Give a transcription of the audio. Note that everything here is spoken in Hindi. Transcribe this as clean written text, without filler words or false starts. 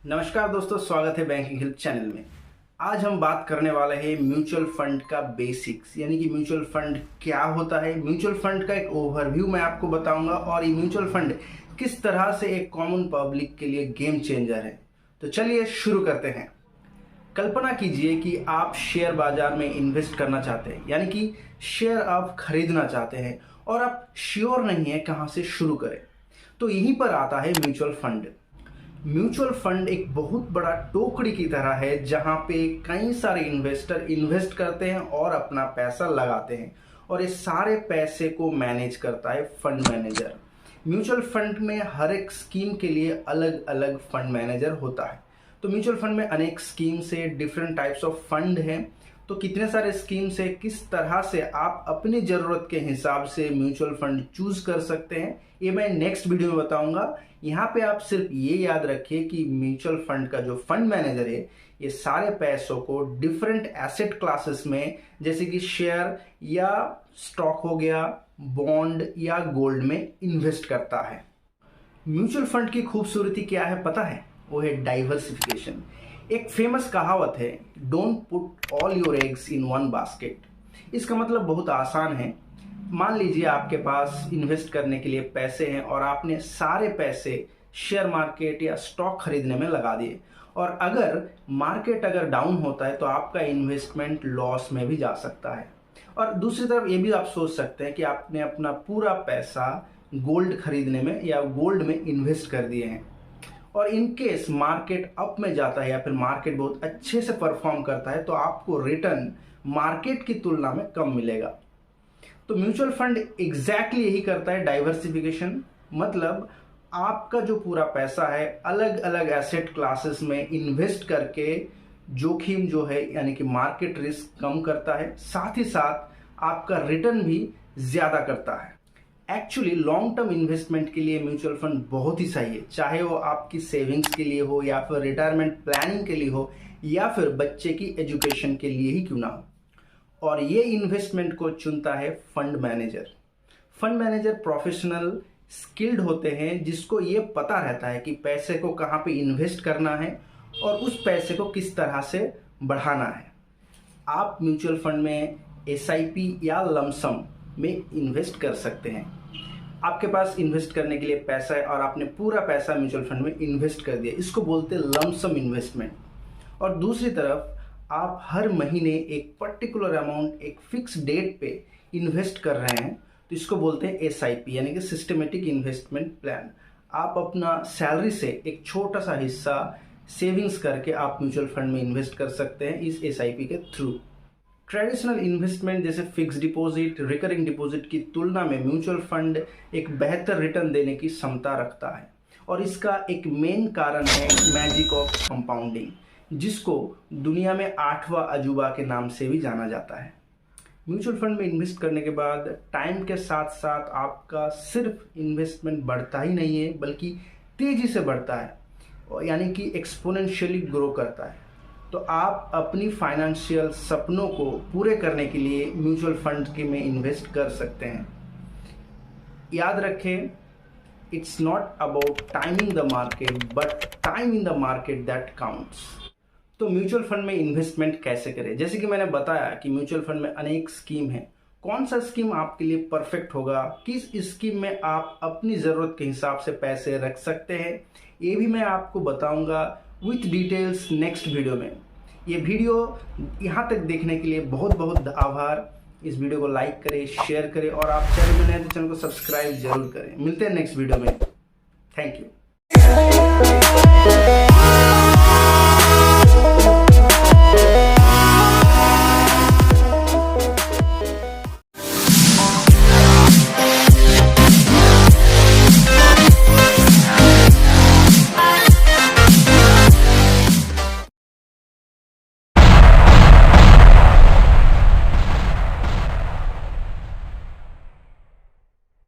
नमस्कार दोस्तों, स्वागत है बैंकिंग हेल्प चैनल में। आज हम बात करने वाले हैं म्यूचुअल फंड का बेसिक्स, यानी कि म्यूचुअल फंड क्या होता है। म्यूचुअल फंड का एक ओवरव्यू मैं आपको बताऊंगा और ये म्यूचुअल फंड किस तरह से एक कॉमन पब्लिक के लिए गेम चेंजर है। तो चलिए शुरू करते हैं। कल्पना कीजिए कि आप शेयर बाजार में इन्वेस्ट करना चाहते हैं, यानी कि शेयर आप खरीदना चाहते हैं और आप श्योर नहीं है कहाँ से शुरू करें। तो यहीं पर आता है म्यूचुअल फंड। म्यूचुअल फंड एक बहुत बड़ा टोकरी की तरह है जहां पे कई सारे इन्वेस्टर इन्वेस्ट करते हैं और अपना पैसा लगाते हैं, और इस सारे पैसे को मैनेज करता है फंड मैनेजर। म्यूचुअल फंड में हर एक स्कीम के लिए अलग अलग फंड मैनेजर होता है। तो म्यूचुअल फंड में अनेक स्कीम से डिफरेंट टाइप्स ऑफ फंड हैं। तो कितने सारे स्कीम से किस तरह से आप अपनी ज़रूरत के हिसाब से म्यूचुअल फंड चूज कर सकते हैं, ये मैं नेक्स्ट वीडियो में बताऊंगा। यहाँ पे आप सिर्फ ये याद रखिए कि म्यूचुअल फंड का जो फंड मैनेजर है ये सारे पैसों को डिफरेंट एसेट क्लासेस में, जैसे कि शेयर या स्टॉक हो गया, बॉन्ड या गोल्ड में इन्वेस्ट करता है। म्यूचुअल फंड की खूबसूरती क्या है पता है? वो है डाइवर्सिफिकेशन। एक फेमस कहावत है, don't put all your eggs in one basket. इसका मतलब बहुत आसान है। मान लीजिए आपके पास इन्वेस्ट करने के लिए पैसे हैं और आपने सारे पैसे शेयर मार्केट या स्टॉक खरीदने में लगा दिए, और अगर मार्केट डाउन होता है तो आपका इन्वेस्टमेंट लॉस में भी जा सकता है। और दूसरी तरफ ये भी आप सोच सकते हैं कि आपने अपना पूरा पैसा गोल्ड खरीदने में या गोल्ड में इन्वेस्ट कर दिए हैं, और इन केस मार्केट अप में जाता है या फिर मार्केट बहुत अच्छे से परफॉर्म करता है तो आपको रिटर्न मार्केट की तुलना में कम मिलेगा। तो म्यूचुअल फंड एग्जैक्टली यही करता है, डाइवर्सिफिकेशन। मतलब आपका जो पूरा पैसा है अलग अलग एसेट क्लासेस में इन्वेस्ट करके जोखिम जो है यानी कि मार्केट रिस्क कम करता है, साथ ही साथ आपका रिटर्न भी ज्यादा करता है। एक्चुअली लॉन्ग टर्म इन्वेस्टमेंट के लिए म्यूचुअल फंड बहुत ही सही है, चाहे वो आपकी सेविंग्स के लिए हो या फिर रिटायरमेंट प्लानिंग के लिए हो या फिर बच्चे की एजुकेशन के लिए ही क्यों ना हो। और ये इन्वेस्टमेंट को चुनता है fund manager. Fund manager professional skilled होते हैं जिसको ये पता रहता है कि पैसे को कहाँ पे इन्वेस्ट करना है और उस पैसे को किस तरह से बढ़ाना है। आप म्यूचुअल फंड में SIP या लमसम में इन्वेस्ट कर सकते हैं। आपके पास इन्वेस्ट करने के लिए पैसा है और आपने पूरा पैसा म्यूचुअल फंड में इन्वेस्ट कर दिया, इसको बोलते हैं लमसम इन्वेस्टमेंट। और दूसरी तरफ आप हर महीने एक पर्टिकुलर अमाउंट एक फिक्स डेट पे इन्वेस्ट कर रहे हैं तो इसको बोलते हैं SIP यानी कि सिस्टमेटिक इन्वेस्टमेंट प्लान। आप अपना सैलरी से एक छोटा सा हिस्सा सेविंग्स करके आप म्यूचुअल फंड में इन्वेस्ट कर सकते हैं इस SIP के थ्रू। ट्रेडिशनल इन्वेस्टमेंट जैसे फिक्स डिपॉजिट, रिकरिंग डिपॉजिट की तुलना में म्यूचुअल फंड एक बेहतर रिटर्न देने की क्षमता रखता है, और इसका एक मेन कारण है मैजिक ऑफ कंपाउंडिंग, जिसको दुनिया में 8वां अजूबा के नाम से भी जाना जाता है। म्यूचुअल फंड में इन्वेस्ट करने के बाद टाइम के साथ साथ आपका सिर्फ इन्वेस्टमेंट बढ़ता ही नहीं है बल्कि तेजी से बढ़ता है, यानी कि एक्सपोनेंशियली ग्रो करता है। तो आप अपनी फाइनेंशियल सपनों को पूरे करने के लिए म्यूचुअल फंड के में इन्वेस्ट कर सकते हैं। याद रखें, it's not about timing the market but time in the market that counts. तो म्यूचुअल फंड में इन्वेस्टमेंट कैसे करें? जैसे कि मैंने बताया कि म्यूचुअल फंड में अनेक स्कीम है। कौन सा स्कीम आपके लिए परफेक्ट होगा, किस स्कीम में आप अपनी ज़रूरत के हिसाब से पैसे रख सकते हैं, ये भी मैं आपको बताऊंगा विथ डिटेल्स नेक्स्ट वीडियो में। ये वीडियो यहाँ तक देखने के लिए बहुत बहुत आभार। इस वीडियो को लाइक करें, शेयर करें, और आप चैनल में नए तो चैनल को सब्सक्राइब जरूर करें। मिलते हैं नेक्स्ट वीडियो में। Thank you.